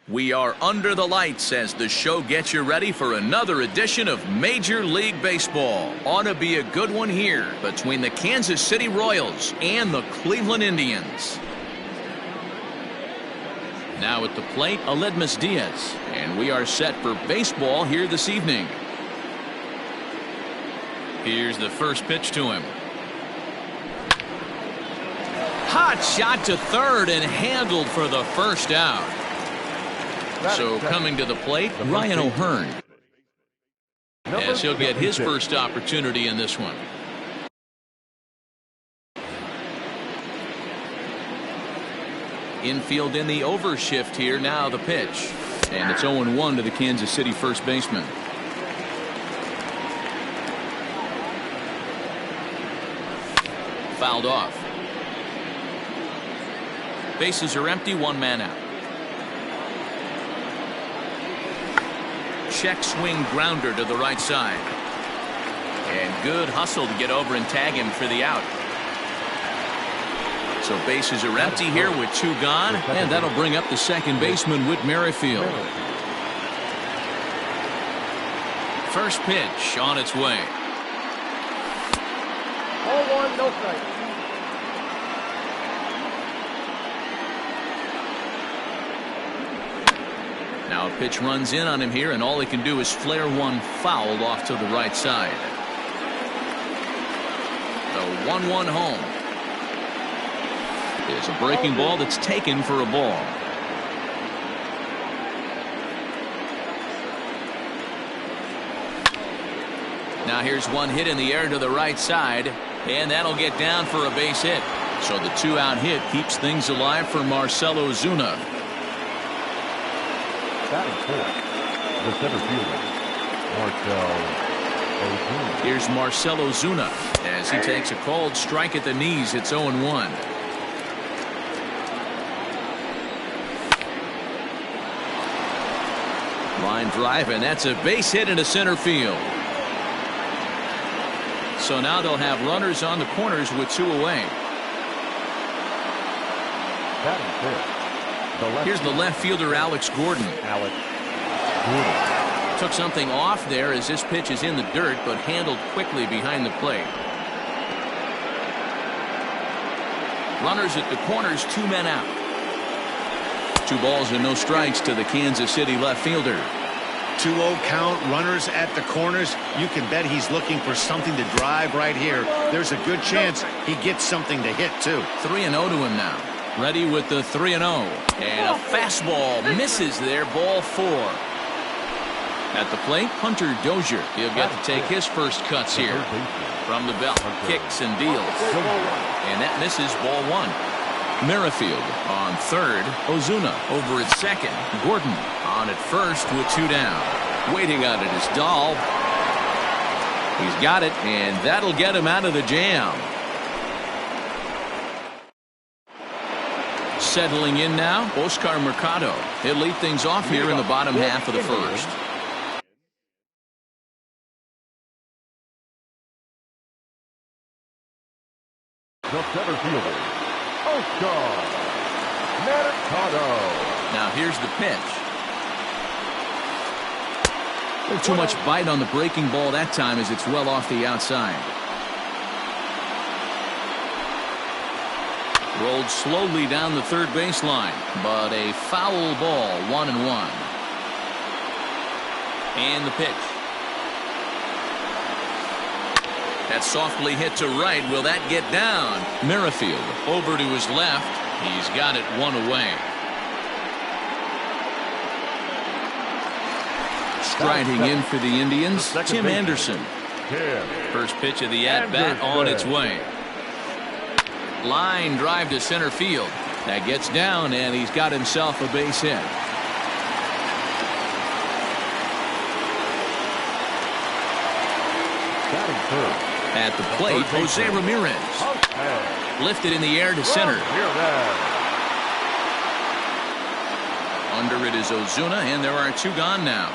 We are under the lights as the show gets you ready for another edition of Major League Baseball. Ought to be a good one here between the Kansas City Royals and the Cleveland Indians. Now at the plate, Aledmys Diaz, and we are set for baseball here this evening. Here's the first pitch to him. Hot shot to third and handled for the first out. So coming to the plate, Ryan O'Hearn, as he'll get his first opportunity in this one. Infield in the overshift here. Now the pitch, and it's 0-1 to the Kansas City first baseman. Fouled off. Bases are empty, one man out. Check swing grounder to the right side. And good hustle to get over and tag him for the out. So bases are empty here with two gone, and that'll bring up the second baseman, Whit Merrifield. First pitch on its way. 0-1, no strike. Now a pitch runs in on him here, and all he can do is flare one foul off to the right side. The 1-1 home. Is a breaking ball that's taken for a ball. Now here's one hit in the air to the right side, and that'll get down for a base hit. So the two-out hit keeps things alive for Marcell Ozuna. Batting fourth, the center fielder, Marcell Ozuna. Here's Marcell Ozuna as he takes a cold strike at the knees. It's 0-1. Line drive, and that's a base hit into center field. So now they'll have runners on the corners with two away. Batting fifth. Here's the left fielder, Alex Gordon. Took something off there as this pitch is in the dirt, but handled quickly behind the plate. Runners at the corners, two men out. 2 balls and no strikes to the Kansas City left fielder. 2-0 count, runners at the corners. You can bet he's looking for something to drive right here. There's a good chance he gets something to hit too. 3-0 to him now. Ready with the 3-0. And a fastball misses there, ball 4. At the plate, Hunter Dozier. He'll get to take his first cuts here. From the belt, kicks and deals. And that misses, ball 1. Merrifield on third. Ozuna over at second. Gordon on at first with 2 down. Waiting on it is Dahl. He's got it, and that'll get him out of the jam. Settling in now, Oscar Mercado. He'll lead things off here in the bottom half of the first. The center fielder, Oscar Mercado. Now here's the pitch. A little too much bite on the breaking ball that time as it's well off the outside. Rolled slowly down the third baseline, but a foul ball, 1-1. And the pitch. That's softly hit to right. Will that get down? Merrifield over to his left. He's got it 1 away. Striding in for the Indians, Tim Anderson. First pitch of the at-bat on its way. Line drive to center field. That gets down, and he's got himself a base hit. At the plate, Jose Ramirez. Lifted in the air to center. Under it is Ozuna, and there are 2 gone now.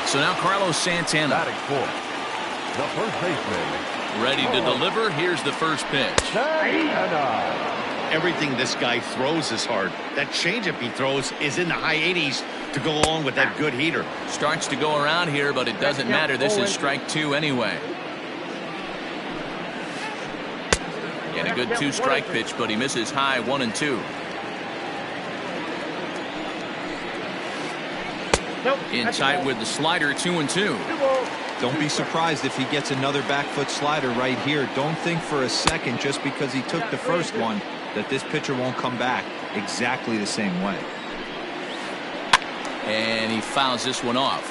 So now Carlos Santana. Batting fourth, the first baseman. Ready to deliver. Here's the first pitch. Santana. everything this guy throws is hard. That changeup he throws is in the high 80s to go along with that good heater. Starts to go around here, but it doesn't matter. This is strike 2 anyway. And a good 2-strike pitch, but he misses high 1 and 2. In tight with the slider, 2 and 2. Don't be surprised if he gets another back foot slider right here. Don't think for a second, just because he took the first one, that this pitcher won't come back exactly the same way. And he fouls this one off.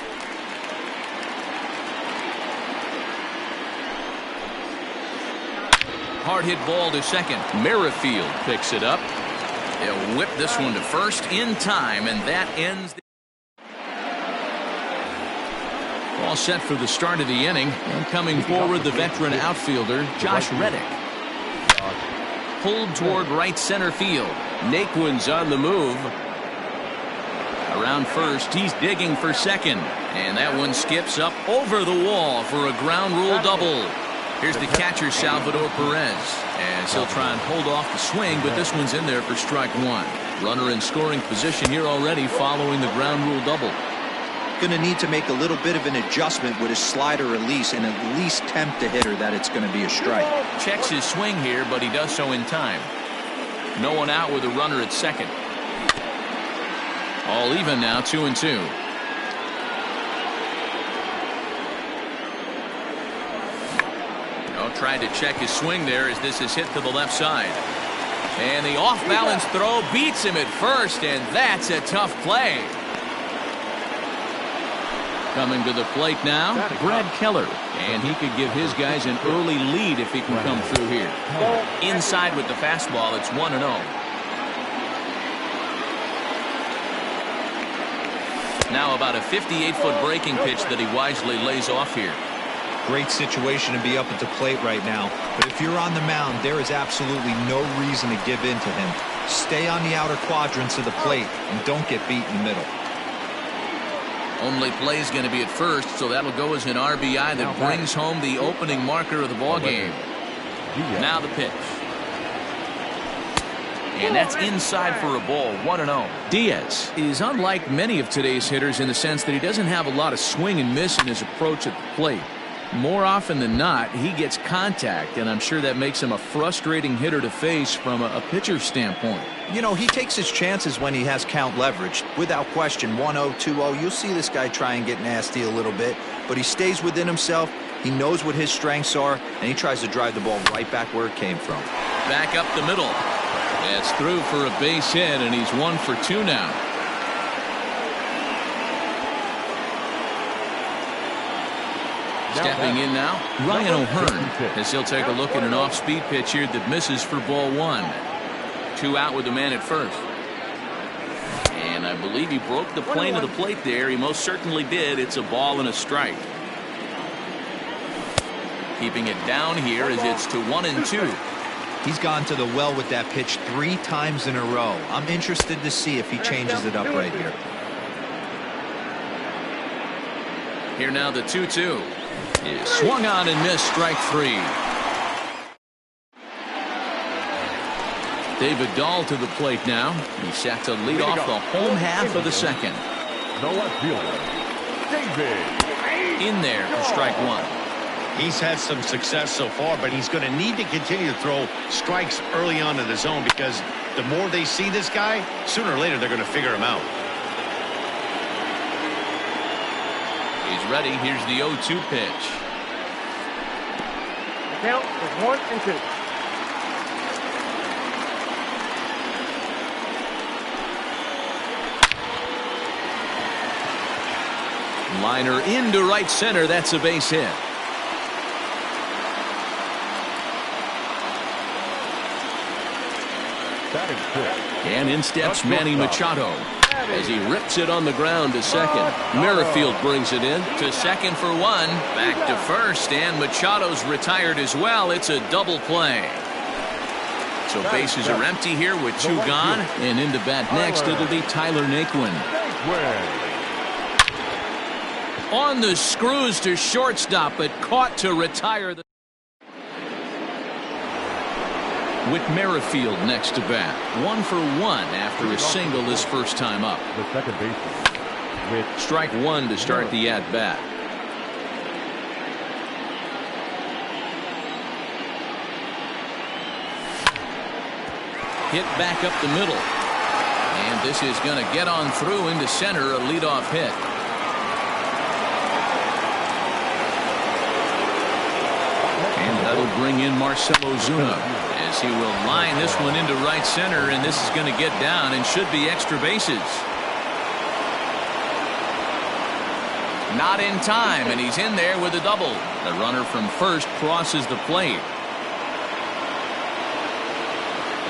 Hard hit ball to second. Merrifield picks it up. They'll whip this one to first in time, and that ends the all set for the start of the inning. And coming forward, the veteran outfielder, Josh Reddick. Pulled toward right center field. Naquin's on the move. Around first, he's digging for second. And that one skips up over the wall for a ground rule double. Here's the catcher, Salvador Perez. As he'll try and hold off the swing, but this one's in there for strike 1. Runner in scoring position here already following the ground rule double. Going to need to make a little bit of an adjustment with his slider release and at least tempt the hitter that it's going to be a strike. Checks his swing here, but he does so in time. No one out with a runner at second. All even now, 2 and 2. Oh, tried to check his swing there as this is hit to the left side. And the off-balance throw beats him at first, and that's a tough play. Coming to the plate now, Brad Keller. And he could give his guys an early lead if he can come through here. Inside with the fastball, it's 1-0. Now about a 58-foot breaking pitch that he wisely lays off here. Great situation to be up at the plate right now. But if you're on the mound, there is absolutely no reason to give in to him. Stay on the outer quadrants of the plate and don't get beat in the middle. Only play is going to be at first, so that'll go as an RBI that brings home the opening marker of the ball game. Now the pitch. And that's inside for a ball, 1-0. Diaz is unlike many of today's hitters in the sense that he doesn't have a lot of swing and miss in his approach at the plate. More often than not, he gets contact, and I'm sure that makes him a frustrating hitter to face from a pitcher's standpoint. You know, he takes his chances when he has count leverage. Without question, 1-0, 2-0, you'll see this guy try and get nasty a little bit, but he stays within himself. He knows what his strengths are, and he tries to drive the ball right back where it came from. Back up the middle. That's through for a base hit, and he's 1 for 2 now. Stepping in now, Ryan O'Hearn, as he'll take a look at an off-speed pitch here that misses for ball 1. 2 out with the man at first. And I believe he broke the plane of the plate there. He most certainly did. It's a ball and a strike. Keeping it down here as it's to 1 and 2. He's gone to the well with that pitch 3 times in a row. I'm interested to see if he changes it up right here. Here now the 2-2. Is swung on and missed, strike 3. David Dahl to the plate now. He's set to lead off the home half of the second. The left fielder, David. In there for strike 1. He's had some success so far, but he's going to need to continue to throw strikes early on in the zone because the more they see this guy, sooner or later they're going to figure him out. He's ready. Here's the 0-2 pitch. The count is 1 and 2. Liner into right center. That's a base hit. And in steps Manny Machado as he rips it on the ground to second. Merrifield brings it in to second for 1. Back to first, and Machado's retired as well. It's a double play. So bases are empty here with 2 gone, and into bat next it'll be Tyler Naquin. On the screws to shortstop, but caught to retire. Whit Merrifield next to bat. 1 for 1 after a single his first time up. The second baseman. Whit. Strike 1 to start the at-bat. Hit back up the middle. And this is going to get on through into center, a leadoff hit. And that'll bring in Marcell Ozuna, as he will line this one into right center, and this is going to get down and should be extra bases. Not in time, and he's in there with a double. The runner from first crosses the plate.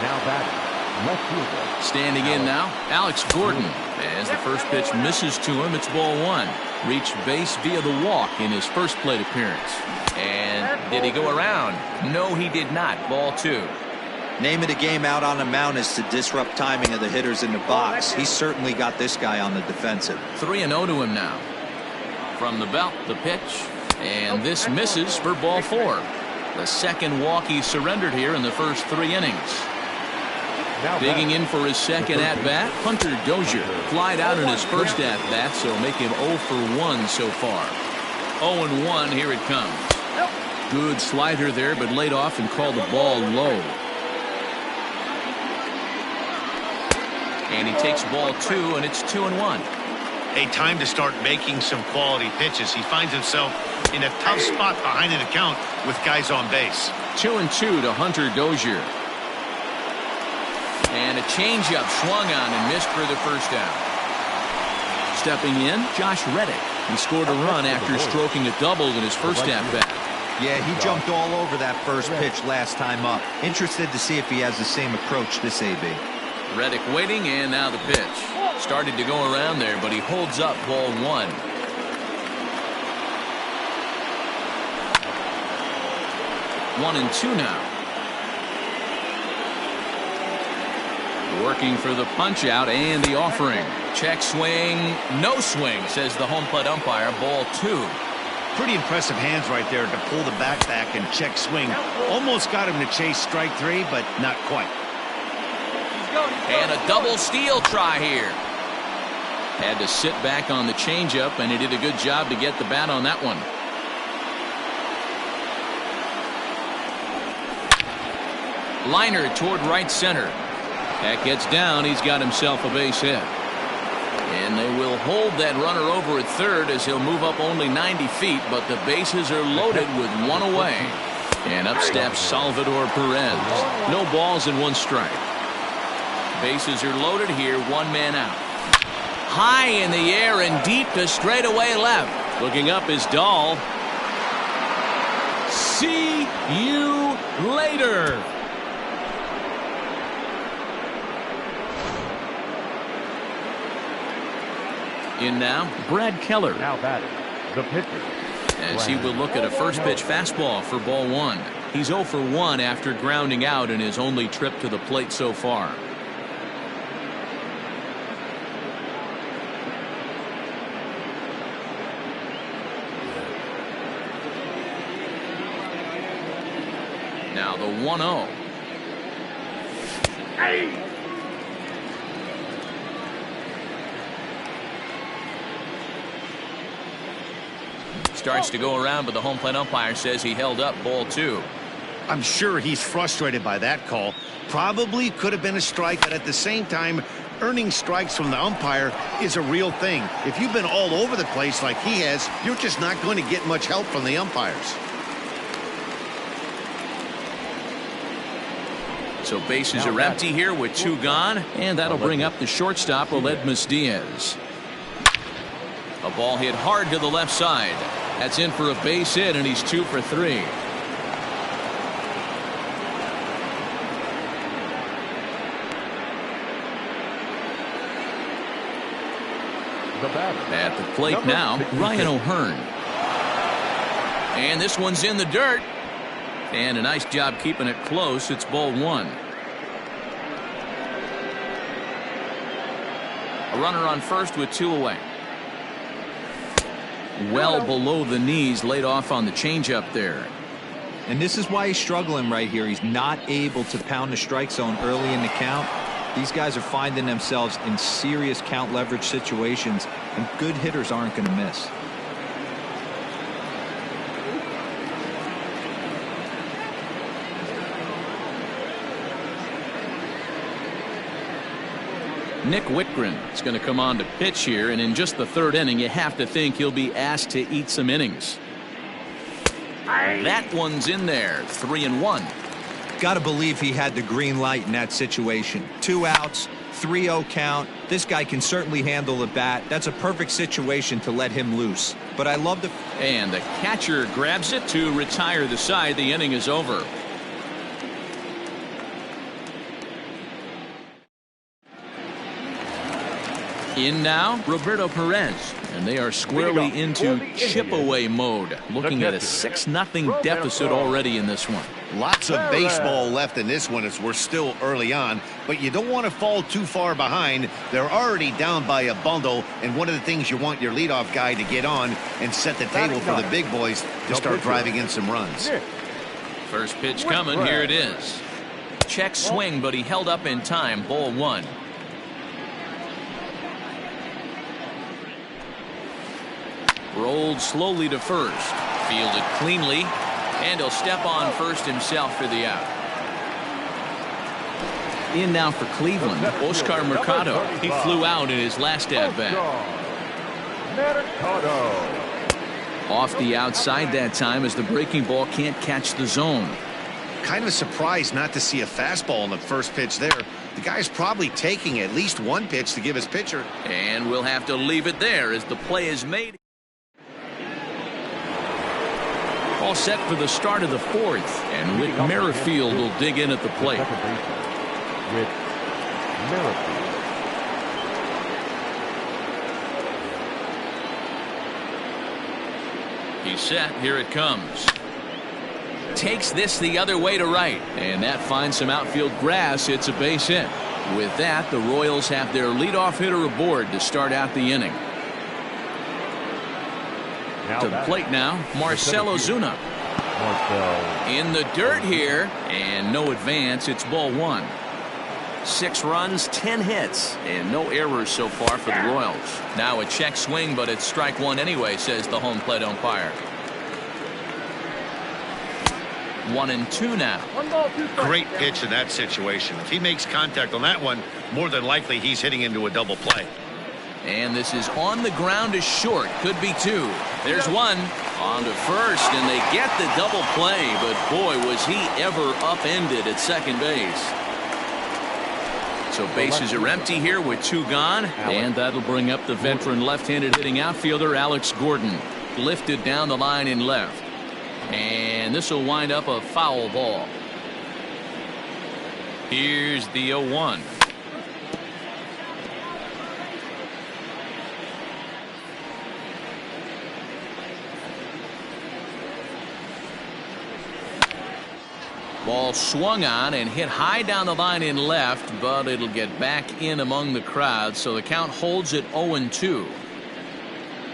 Now batting, left fielder. Standing in now, Alex Gordon. As the first pitch misses to him, it's ball 1. Reached base via the walk in his first plate appearance. And did he go around? No, he did not. Ball 2. Name of the game out on the mound is to disrupt timing of the hitters in the box. He's certainly got this guy on the defensive. 3-0 to him now. From the belt, the pitch. And this misses for ball 4. The second walk he surrendered here in the first 3 innings. Now Digging in for his second at-bat, Hunter Dozier. Flied out in his first at-bat, so make him 0 for 1 so far. 0-1, here it comes. Good slider there, but laid off and called the ball low. And he takes ball 2, and it's 2-1. A time to start making some quality pitches. He finds himself in a tough spot behind an account with guys on base. 2-2 to Hunter Dozier. And a changeup swung on and missed for the first out. Stepping in, Josh Reddick. He scored a run after stroking a double in his first at-bat. Yeah, he jumped all over that first pitch last time up. Interested to see if he has the same approach this AB. Reddick waiting, and now the pitch. Started to go around there, but he holds up ball 1. One and 2 now. Working for the punch out and the offering. Check swing, no swing, says the home plate umpire. Ball 2. Pretty impressive hands right there to pull the bat back and check swing. Almost got him to chase strike 3, but not quite. And a double steal try here. Had to sit back on the changeup, and he did a good job to get the bat on that one. Liner toward right center. That gets down. He's got himself a base hit. And they will hold that runner over at third as he'll move up only 90 feet, but the bases are loaded with 1 away. And up steps Salvador Perez. No balls and 1 strike. Bases are loaded here, 1 man out. High in the air and deep to straightaway left. Looking up is Dahl. See you later. In now, Brad Keller. Now batting, the pitcher. As he will look at a first pitch fastball for ball 1. He's 0 for 1 after grounding out in his only trip to the plate so far. Now the 1-0. Hey! Starts to go around, but the home plate umpire says he held up ball 2. I'm sure he's frustrated by that call. Probably could have been a strike, but at the same time, earning strikes from the umpire is a real thing. If you've been all over the place like he has, you're just not going to get much help from the umpires. So bases are empty here with 2 gone, and that'll bring up the shortstop, Aledmys Diaz. A ball hit hard to the left side. That's in for a base hit, and he's 2 for 3. The batter. At the plate now, Ryan O'Hearn. And this one's in the dirt. And a nice job keeping it close. It's ball 1. A runner on first with 2 away. Well below the knees, laid off on the changeup there. And this is why he's struggling right here. He's not able to pound the strike zone early in the count. These guys are finding themselves in serious count leverage situations, and good hitters aren't going to miss. Nick Wittgren is going to come on to pitch here, and in just the third inning, you have to think he'll be asked to eat some innings. That one's in there, 3-1. Got to believe he had the green light in that situation. 2 outs, 3-0 count. This guy can certainly handle the bat. That's a perfect situation to let him loose. But I love the... And the catcher grabs it to retire the side. The inning is over. In now, Roberto Perez, and they are squarely into chip-away mode, looking at a 6-0 deficit already in this one. Lots of baseball left in this one as we're still early on, but you don't want to fall too far behind. They're already down by a bundle, and one of the things you want your leadoff guy to get on and set the table for the big boys to start driving in some runs. First pitch coming, here it is. Check swing, but he held up in time, ball 1. Rolled slowly to first, fielded cleanly, and he'll step on first himself for the out. In now for Cleveland, Oscar Mercado. He flew out in his last at-bat. Off the outside that time as the breaking ball can't catch the zone. Kind of surprised not to see a fastball in the first pitch there. The guy's probably taking at least one pitch to give his pitcher. And we'll have to leave it there as the play is made. All set for the start of the 4th, and Whit Merrifield will dig in at the plate. Whit Merrifield. He's set. Here it comes. Takes this the other way to right, and that finds some outfield grass. It's a base hit. With that, the Royals have their leadoff hitter aboard to start out the inning. To the plate now, Marcell Ozuna. In the dirt here, and no advance. It's ball 1. 6 runs, 10 hits, and no errors so far for the Royals. Now a check swing, but it's strike 1 anyway, says the home plate umpire. 1-2 now. Great pitch in that situation. If he makes contact on that one, more than likely he's hitting into a double play. And this is on the ground to short. Could be 2. There's 1. On to first, and they get the double play. But boy, was he ever upended at second base. So bases are empty here with 2 gone. And that'll bring up the veteran left-handed hitting outfielder Alex Gordon. Lifted down the line in left. And this will wind up a foul ball. Here's the 0-1. Ball swung on and hit high down the line in left, but it'll get back in among the crowd, so the count holds at 0-2.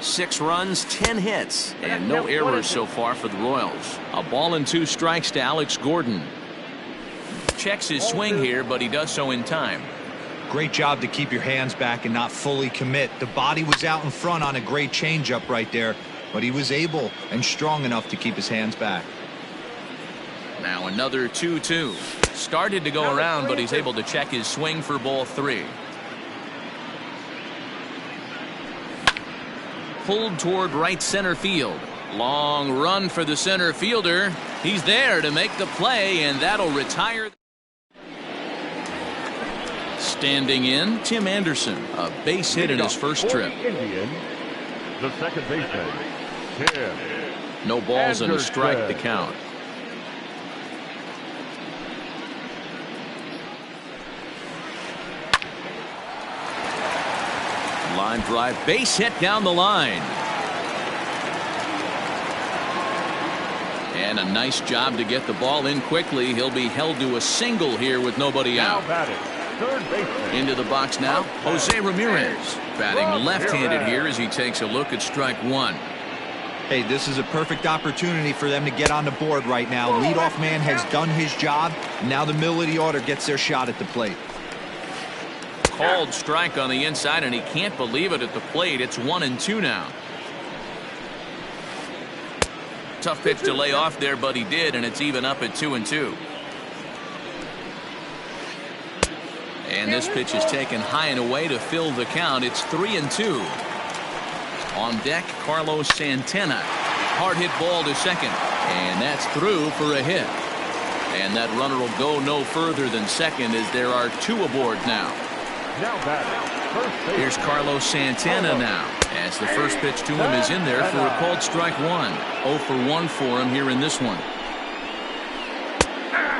6 runs, 10 hits, and no errors so far for the Royals. A ball and 2 strikes to Alex Gordon. Checks his swing here, but he does so in time. Great job to keep your hands back and not fully commit. The body was out in front on a great changeup right there, but he was able and strong enough to keep his hands back. Now another 2-2. Started to go around, but he's able to check his swing for ball 3. Pulled toward right center field. Long run for the center fielder. He's there to make the play, and that'll retire. Standing in, Tim Anderson, a base hit in his first trip. Indian, the second baseman, Tim. No balls and a strike to count. Line drive, base hit down the line. And a nice job to get the ball in quickly. He'll be held to a single here with nobody out. Third baseman. Into the box now, Jose Ramirez. Batting left-handed here as he takes a look at strike 1. Hey, this is a perfect opportunity for them to get on the board right now. Leadoff man has done his job. Now the middle of the order gets their shot at the plate. Called strike on the inside, and he can't believe it at the plate. It's 1-2 now. Tough pitch to lay off there, but he did, and it's even up at 2-2. And this pitch is taken high and away to fill the count. It's 3-2. On deck, Carlos Santana. Hard hit ball to second, and that's through for a hit. And that runner will go no further than second as there are two aboard now. Now batting, first base. Here's Carlos Santana now, as the first pitch to him is in there for a called strike one. 0 for 1 for him here in this one.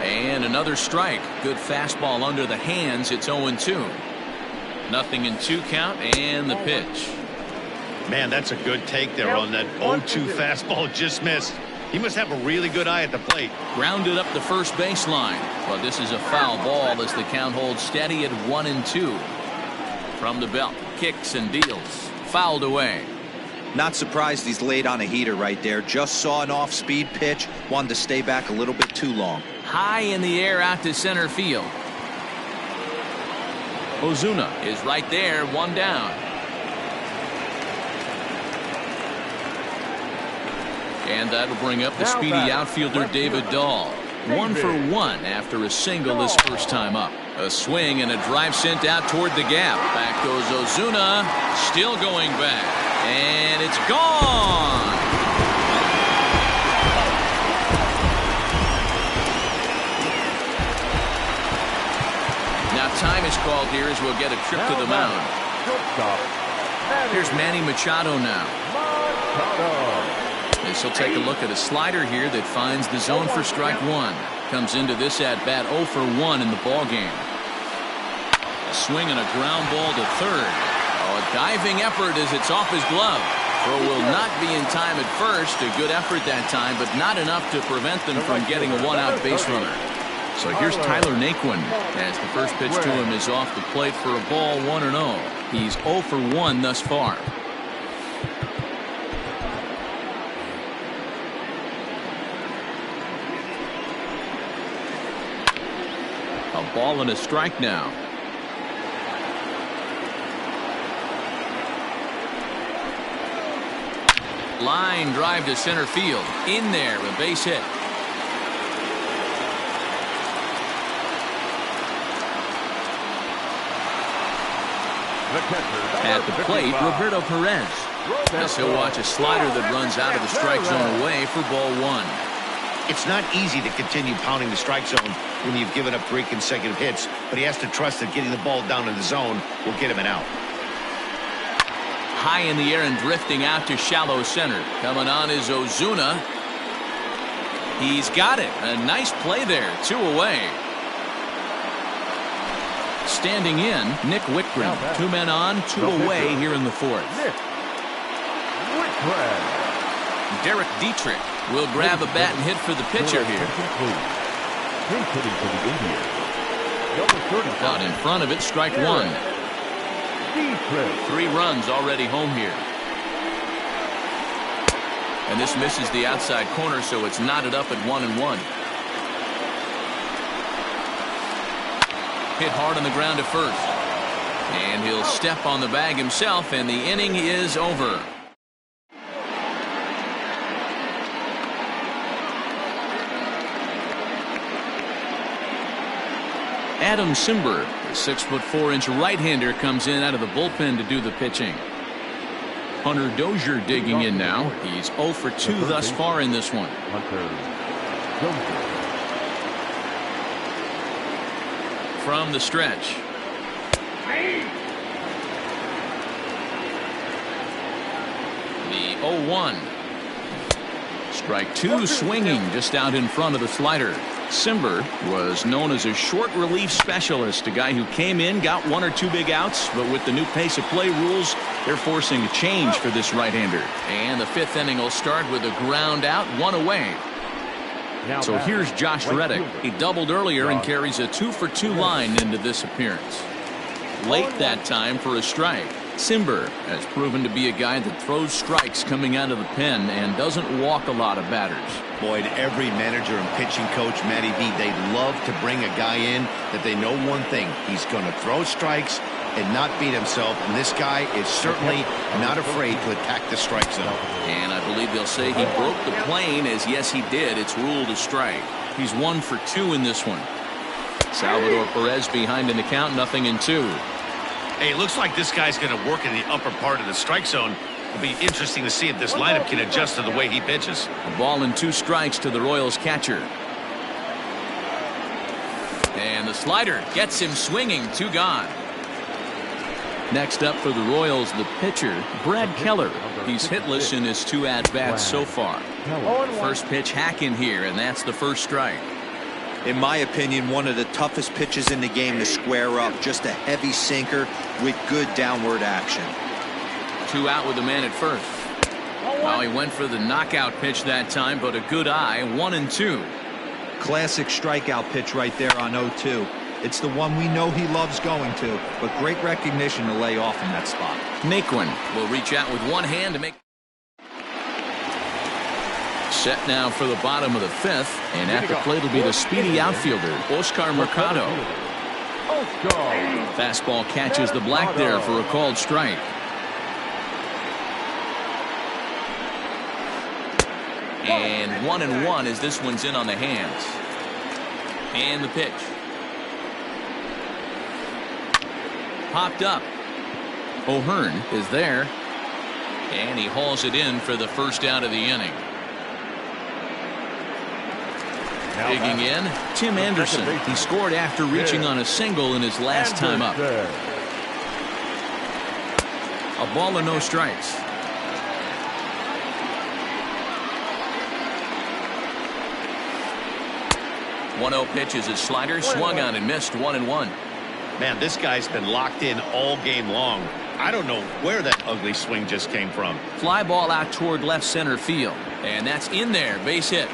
And another strike. Good fastball under the hands. It's 0-2. 0-2 count, and the pitch. Man, that's a good take there on that 0-2 fastball just missed. He must have a really good eye at the plate. Grounded up the first baseline, but this is a foul ball as the count holds steady at 1-2. From the belt, kicks and deals. Fouled away. Not surprised he's laid on a heater right there. Just saw an off-speed pitch. Wanted to stay back a little bit too long. High in the air out to center field. Ozuna is right there, one down. And that'll bring up the speedy outfielder David Dahl. 1 for 1 after a single his first time up. A swing and a drive sent out toward the gap. Back goes Ozuna. Still going back. And it's gone. Now time is called here as we'll get a trip to the mound. Here's Manny Machado now. As he'll take a look at a slider here that finds the zone for strike one. Comes into this at bat 0 for 1 in the ball game. A swing and a ground ball to third. Oh, a diving effort as it's off his glove. Throw will not be in time at first. A good effort that time, but not enough to prevent them from getting a one-out base runner. So here's Tyler Naquin as the first pitch to him is off the plate for a ball 1-0. He's 0 for 1 thus far. A ball and a strike now. Line drive to center field. In there, a base hit. At the plate, Roberto Perez. As he'll watch a slider that runs out of the strike zone away for ball 1. It's not easy to continue pounding the strike zone when you've given up 3 consecutive hits, but he has to trust that getting the ball down in the zone will get him an out. High in the air and drifting out to shallow center. Coming on is Ozuna. He's got it. A nice play there. 2 away. Standing in, Nick Whitgren. 2 men on, 2 away here in the 4th. Derek Dietrich will grab a bat and hit for the pitcher here. Out in front of it, strike 1. 3 runs already home here. And this misses the outside corner, so it's knotted up at 1-1. Hit hard on the ground to first. And he'll step on the bag himself, and the inning is over. Adam Cimber, the 6'4" right-hander, comes in out of the bullpen to do the pitching. Hunter Dozier digging in now. He's 0 for 2 thus far in this one. From the stretch. The 0-1. Strike 2 swinging just out in front of the slider. Cimber was known as a short relief specialist, a guy who came in, got 1 or 2 big outs, but with the new pace of play rules, they're forcing a change for this right-hander. And the 5th inning will start with a ground out, 1 away. So here's Josh Reddick. He doubled earlier and carries a 2 for 2 line into this appearance. Late that time for a strike. Simber has proven to be a guy that throws strikes coming out of the pen and doesn't walk a lot of batters. Boyd, every manager and pitching coach, Matty V, they love to bring a guy in that they know one thing. He's going to throw strikes and not beat himself, and this guy is certainly not afraid to attack the strike zone. And I believe they'll say he broke the plane, as yes he did. It's ruled a strike. He's 1 for 2 in this one. Salvador Perez behind in the count, 0-2. Hey, it looks like this guy's going to work in the upper part of the strike zone. It'll be interesting to see if this lineup can adjust to the way he pitches. A ball and 2 strikes to the Royals catcher. And the slider gets him swinging, 2 gone. Next up for the Royals, the pitcher, Brad Keller. He's hitless in his 2 at-bats so far. First pitch hack in here, and that's the first strike. In my opinion, one of the toughest pitches in the game to square up. Just a heavy sinker with good downward action. 2 out with the man at first. Well, he went for the knockout pitch that time, but a good eye, 1-2. Classic strikeout pitch right there on 0-2. It's the one we know he loves going to, but great recognition to lay off in that spot. Naquin will reach out with one hand to make. Set now for the bottom of the 5th, and at the plate will be the speedy outfielder, Oscar Mercado. Fastball catches the black there for a called strike. And 1-1 as this one's in on the hands. And the pitch. Popped up. O'Hearn is there. And he hauls it in for the first out of the inning. Digging in, Tim Anderson. He scored after reaching on a single in his last time up. A ball and no strikes. One-0 pitch is his slider, swung on and missed, 1-1. Man, this guy's been locked in all game long. I don't know where that ugly swing just came from. Fly ball out toward left center field, and that's in there, base hit.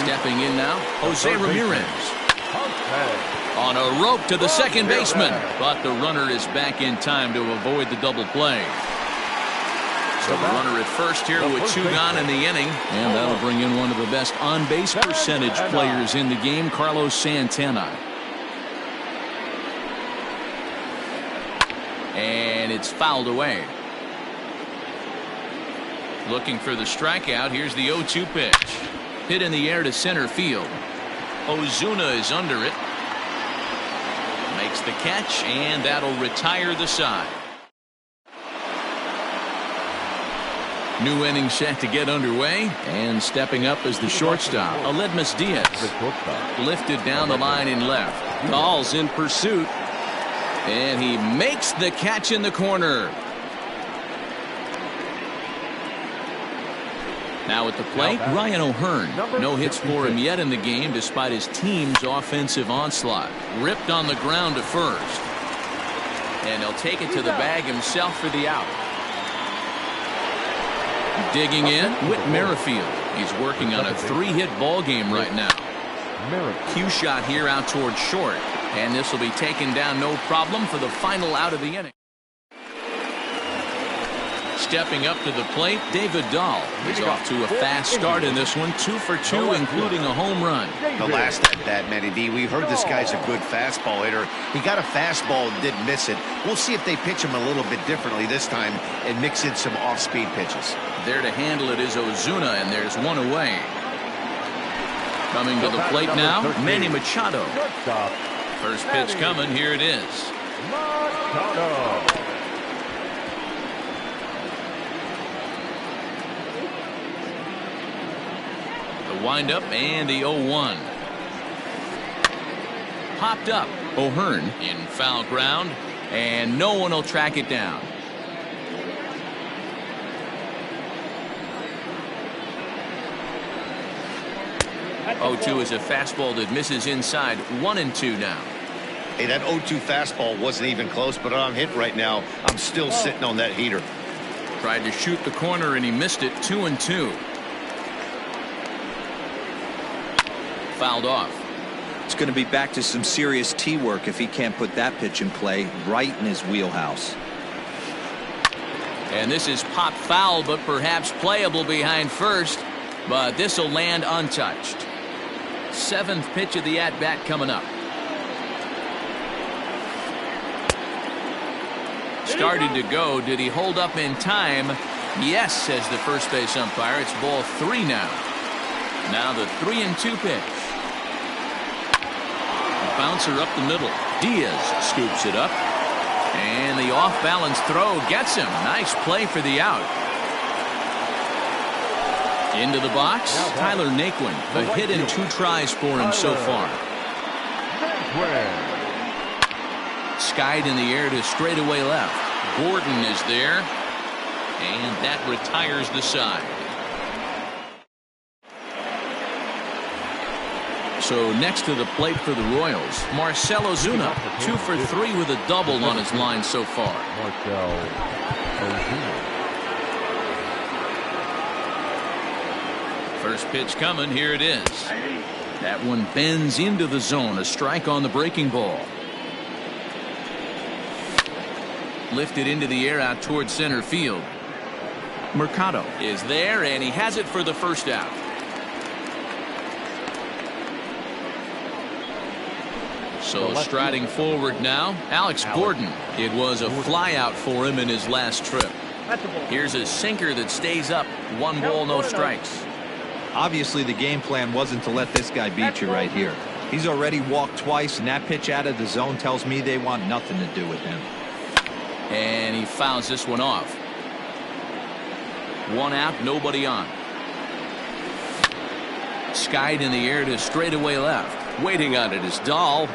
Stepping in now, Jose Ramirez. On a rope to the second baseman, but the runner is back in time to avoid the double play. So the runner at first here with 2 gone in the inning, and that'll bring in one of the best on-base percentage players in the game, Carlos Santana. And it's fouled away. Looking for the strikeout. Here's the 0-2 pitch. Hit in the air to center field. Ozuna is under it. Makes the catch, and that'll retire the side. New inning set to get underway, and stepping up is the shortstop, Aledmys Diaz. Lifted down the line in left. Gall's in pursuit, and he makes the catch in the corner. Now at the plate, Ryan O'Hearn. No hits for him yet in the game despite his team's offensive onslaught. Ripped on the ground to first. And he'll take it to the bag himself for the out. Digging in, Whit Merrifield. He's working on a 3-hit ball game right now. Cue shot here out towards short. And this will be taken down no problem for the final out of the inning. Stepping up to the plate, David Dahl. He's off to a fast start in this one, 2 for 2, including a home run. The last at bat, Matty D, we heard this guy's a good fastball hitter. He got a fastball and didn't miss it. We'll see if they pitch him a little bit differently this time and mix in some off-speed pitches. There to handle it is Ozuna, and there's one away. Coming to the plate now, Manny Machado. First pitch coming, here it is. Windup and the 0-1. Popped up. O'Hearn in foul ground, and no one will track it down. Oh-2 is a fastball that misses inside. 1-2 now. Hey, that 0-2 fastball wasn't even close, but on hit right now, I'm still sitting on that heater. Tried to shoot the corner and he missed it. 2-2. fouled off. It's going to be back to some serious tee work if he can't put that pitch in play right in his wheelhouse. And this is pop foul, but perhaps playable behind first. But this will land untouched. 7th pitch of the at-bat coming up. Started to go. Did he hold up in time? Yes, says the first base umpire. It's ball 3 now. Now the 3-2 pitch. A bouncer up the middle. Diaz scoops it up. And the off-balance throw gets him. Nice play for the out. Into the box, Tyler Naquin. A hit and 2 tries for him so far. Skied in the air to straightaway left. Gordon is there. And that retires the side. So next to the plate for the Royals, Marcell Ozuna, 2 for 3 with a double on his line so far. First pitch coming. Here it is. That one bends into the zone. A strike on the breaking ball. Lifted into the air out towards center field. Mercado is there, and he has it for the first out. So striding forward now, Alex Gordon. It was a flyout for him in his last trip. Here's a sinker that stays up. 1 ball, no strikes. Obviously, the game plan wasn't to let this guy beat you right here. He's already walked twice, and that pitch out of the zone tells me they want nothing to do with him. And he fouls this one off. 1 out, nobody on. Skied in the air to straightaway left. Waiting on it is Dahl.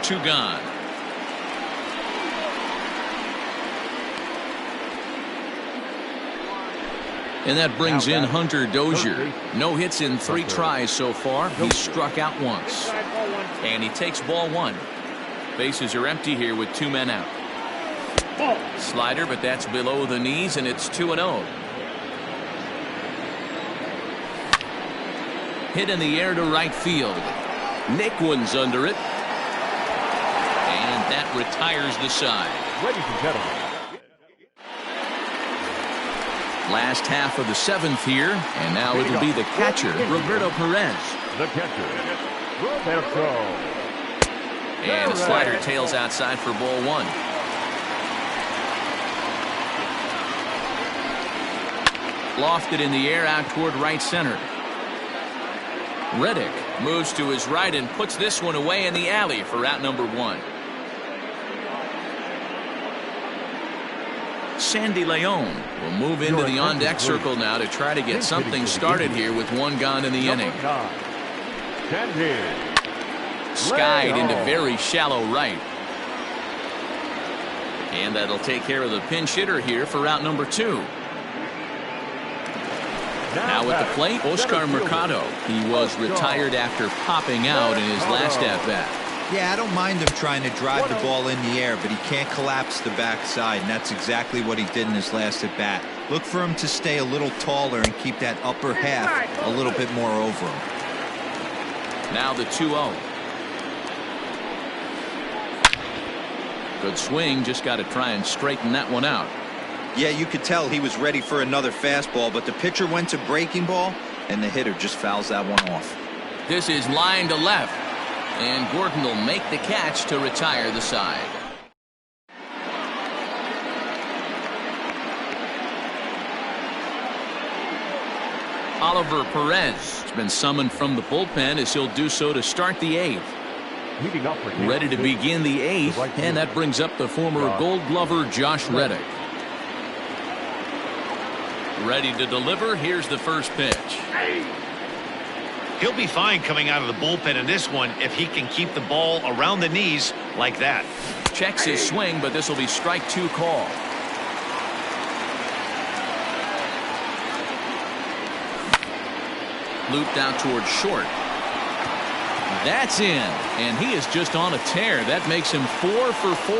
2 gone. And that brings in Hunter Dozier. No hits in 3 tries so far. He's struck out once. And he takes ball 1. Bases are empty here with 2 men out. Slider, but that's below the knees, and it's 2-0. Hit in the air to right field. Naquin's under it. And that retires the side. Ladies and gentlemen. Last half of the 7th here, and now it'll be the catcher, Roberto Perez. The catcher, Roberto. And the slider tails outside for ball 1. Lofted in the air out toward right center. Reddick moves to his right and puts this one away in the alley for out number 1. Sandy Leon will move into the on-deck circle now to try to get something started here with 1 gone in the inning. Skied into very shallow right. And that'll take care of the pinch hitter here for out number 2. Now at the plate, Oscar Mercado. He was retired after popping out in his last at-bat. Yeah, I don't mind him trying to drive the ball in the air, but he can't collapse the backside, and that's exactly what he did in his last at-bat. Look for him to stay a little taller and keep that upper half a little bit more over him. Now the 2-0. Good swing, just got to try and straighten that one out. Yeah, you could tell he was ready for another fastball, but the pitcher went to breaking ball, and the hitter just fouls that one off. This is line to left. And Gordon will make the catch to retire the side. Oliver Perez has been summoned from the bullpen as he'll do so to start the 8th. Ready to begin the 8th, and that brings up the former Gold Glover Josh Reddick. Ready to deliver. Here's the first pitch. He'll be fine coming out of the bullpen in this one if he can keep the ball around the knees like that. Checks his swing, but this will be strike 2 call. Looped out towards short. That's in, and he is just on a tear. That makes him 4 for 4.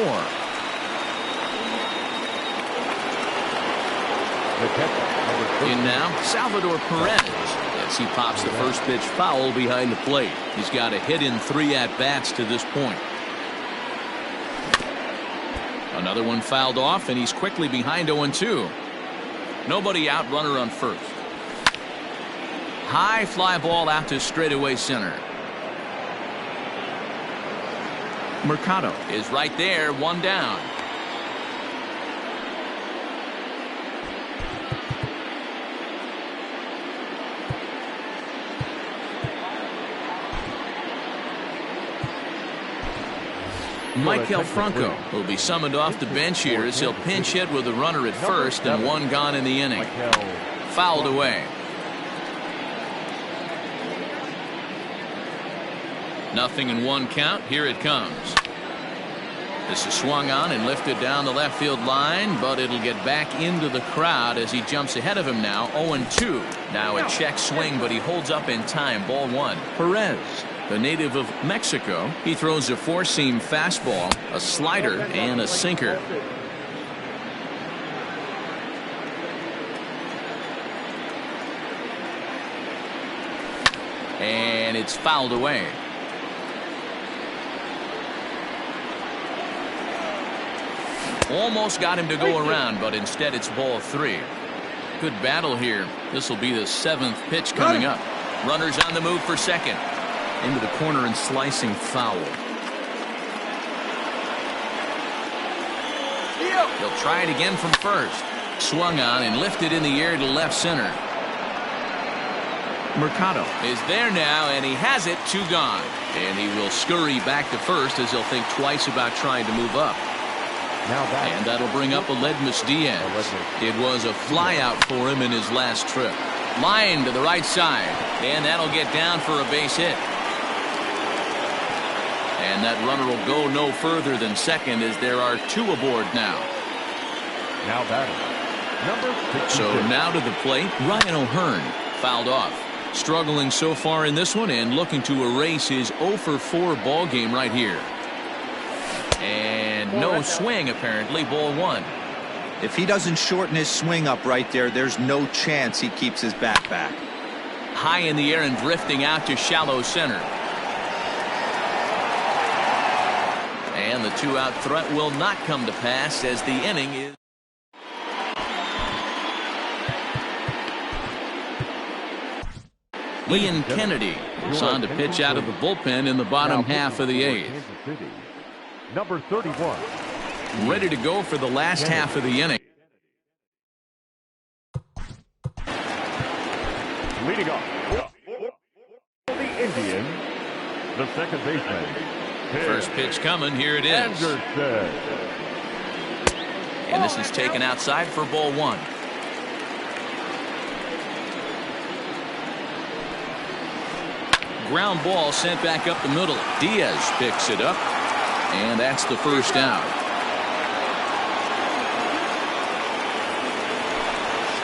In now, Salvador Perez. as he pops the first pitch foul behind the plate. He's got a hit in 3 at-bats to this point. Another one fouled off, and he's quickly behind 0-2. Nobody out, runner on first. High fly ball out to straightaway center. Mercado is right there, 1 down. Maikel Franco will be summoned off the bench here as he'll pinch hit with a runner at first and 1 gone in the inning. Fouled away. Nothing in 1 count. Here it comes. This is swung on and lifted down the left field line, but it'll get back into the crowd as he jumps ahead of him now. 0-2. Now a check swing, but he holds up in time. Ball 1. Perez, the native of Mexico, he throws a 4-seam fastball, a slider, and a sinker. And it's fouled away. Almost got him to go around, but instead it's ball 3. Good battle here. This will be the 7th pitch coming up. Runners on the move for second. Into the corner and slicing foul. He'll try it again from first. Swung on and lifted in the air to left center. Mercado is there now, and he has it. 2 gone. And he will scurry back to first as he'll think twice about trying to move up. And that'll bring up Aledmys Diaz. It was a fly out for him in his last trip. Line to the right side, and that'll get down for a base hit. And that runner will go no further than second as there are 2 aboard now. Now batting, number 66. So now to the plate, Ryan O'Hearn fouled off. Struggling so far in this one and looking to erase his 0-for-4 ball game right here. And no swing apparently. Ball 1. If he doesn't shorten his swing up right there, there's no chance he keeps his bat back. High in the air and drifting out to shallow center. And the 2-out threat will not come to pass as the inning is. Ian Kennedy is on to pitch out of the bullpen in the bottom half of the 8th. Number 31. Ready to go for the last half of the inning. Leading off the Indians, the second baseman. First pitch coming. Here it is. Anderson. And this is taken outside for ball 1. Ground ball sent back up the middle. Diaz picks it up, and that's the first out.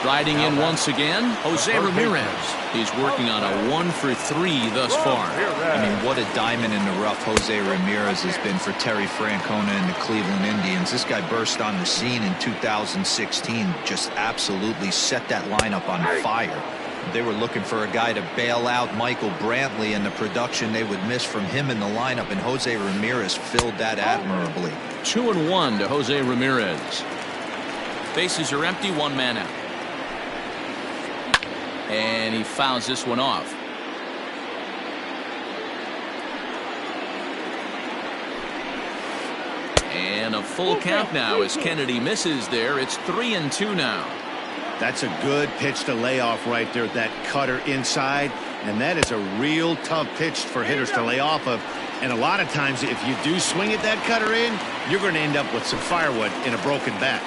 Striding in once again, Jose Ramirez. He's working on a 1-for-3 thus far. I mean, what a diamond in the rough Jose Ramirez has been for Terry Francona and the Cleveland Indians. This guy burst on the scene in 2016, just absolutely set that lineup on fire. They were looking for a guy to bail out Michael Brantley, and the production they would miss from him in the lineup, and Jose Ramirez filled that admirably. 2-1 to Jose Ramirez. Bases are empty, 1 man out. And he fouls this one off. And a full count now as Kennedy misses there. It's 3-2 now. That's a good pitch to lay off right there, that cutter inside, and that is a real tough pitch for hitters to lay off of. And a lot of times if you do swing at that cutter in, you're going to end up with some firewood in a broken bat.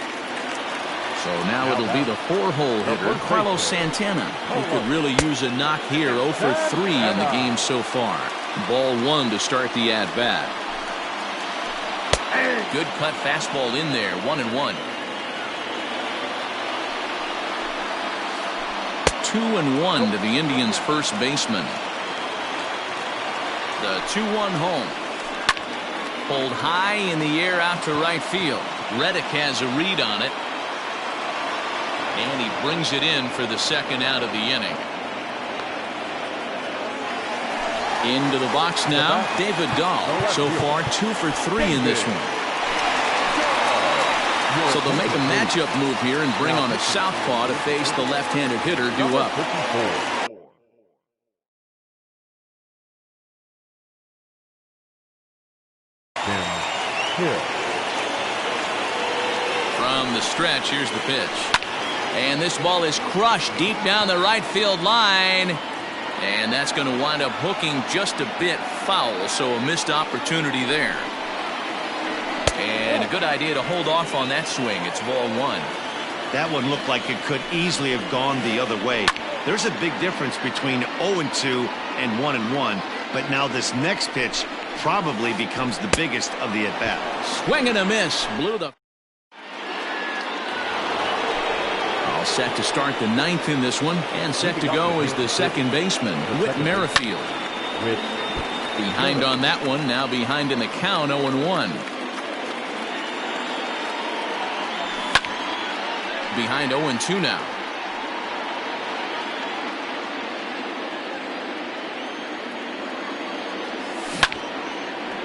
So now it'll be the 4-hole hitter, Carlos Santana, who could really use a knock here. 0-for-3 in the game so far. Ball 1 to start the at-bat. Good cut fastball in there. 1-1. 2-1 to the Indians' first baseman. The 2-1 home. Pulled high in the air out to right field. Reddick has a read on it. And he brings it in for the second out of the inning. Into the box now, David Dahl. So far, 2 for 3 in this one. So they'll make a matchup move here and bring on a southpaw to face the left-handed hitter due up. From the stretch, here's the pitch. And this ball is crushed deep down the right field line. And that's going to wind up hooking just a bit foul, so a missed opportunity there. And a good idea to hold off on that swing. It's ball 1. That one looked like it could easily have gone the other way. There's a big difference between 0-2 and 1-1, but now this next pitch probably becomes the biggest of the at-bat. Swing and a miss. Blew the... All set to start the 9th in this one, and set to go is the second baseman, Whit Merrifield. Behind on that one, now behind in the count, 0-1. Behind 0-2 now.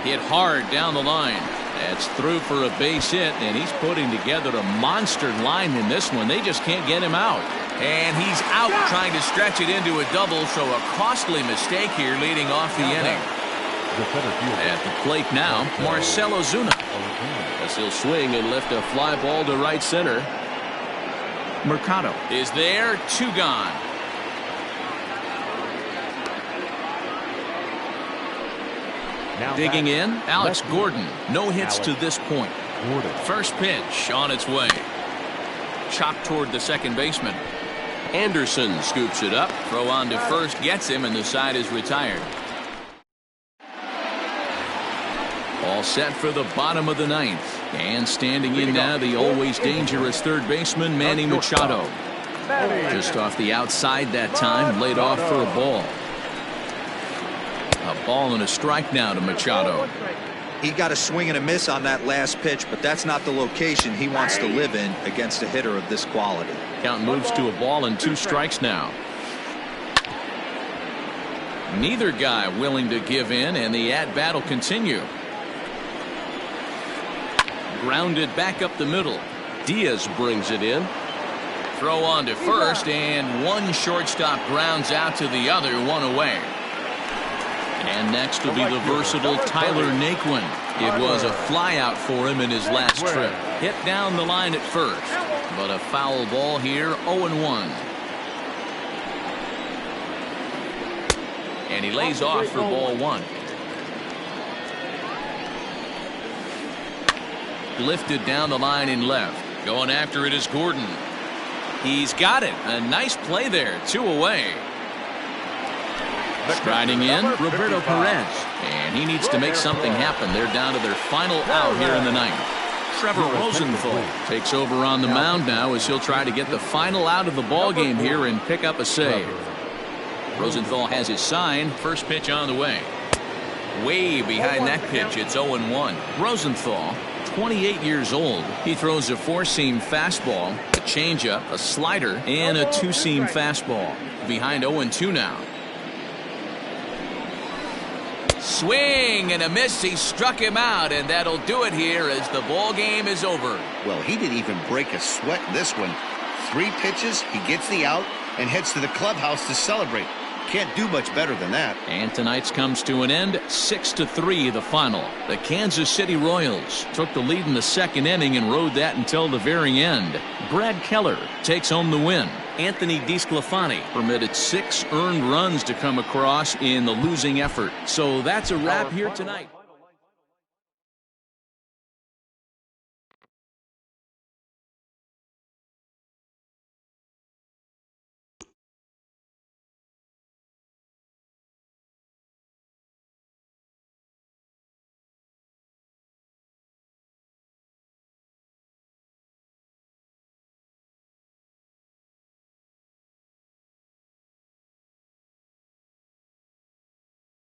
Hit hard down the line. That's through for a base hit, and he's putting together a monster line in this one. They just can't get him out. And he's out trying to stretch it into a double, so a costly mistake here leading off the inning. At the plate now, Marcell Ozuna. As he'll swing and lift a fly ball to right center. Mercado is there, 2 gone. Digging in, Alex Gordon. No hits to this point. First pitch on its way. Chopped toward the second baseman. Anderson scoops it up. Throw on to first, gets him, and the side is retired. All set for the bottom of the 9th. And standing in now, the always dangerous third baseman, Manny Machado. Just off the outside that time, laid off for a ball. A ball and a strike now to Machado. He got a swing and a miss on that last pitch, but that's not the location he wants to live in against a hitter of this quality. Count moves to a ball and 2 strikes now. Neither guy willing to give in, and the at-bat will continue. Grounded back up the middle. Diaz brings it in. Throw on to first, and one shortstop grounds out to the other, 1 away. And next will be the versatile Tyler Naquin. It was a flyout for him in his last trip. Hit down the line at first, but a foul ball here, 0-1. And he lays off for ball 1. Lifted down the line in left. Going after it is Gordon. He's got it. A nice play there, 2 away. Striding in, Roberto Perez. And he needs to make something happen. They're down to their final out here in the 9th. Trevor Rosenthal takes over on the mound now as he'll try to get the final out of the ball game here and pick up a save. Rosenthal has his sign. First pitch on the way. Way behind that pitch, it's 0-1. Rosenthal, 28 years old. He throws a 4-seam fastball, a changeup, a slider, and a 2-seam fastball. Behind 0-2 now. Swing and a miss. He struck him out, and that'll do it here as the ball game is over. Well, he didn't even break a sweat in this one. 3 pitches, he gets the out and heads to the clubhouse to celebrate. Can't do much better than that. And tonight's comes to an end, 6-3 the final. The Kansas City Royals took the lead in the second inning and rode that until the very end. Brad Keller takes home the win. Anthony DeSclafani permitted 6 earned runs to come across in the losing effort. So that's a wrap here tonight.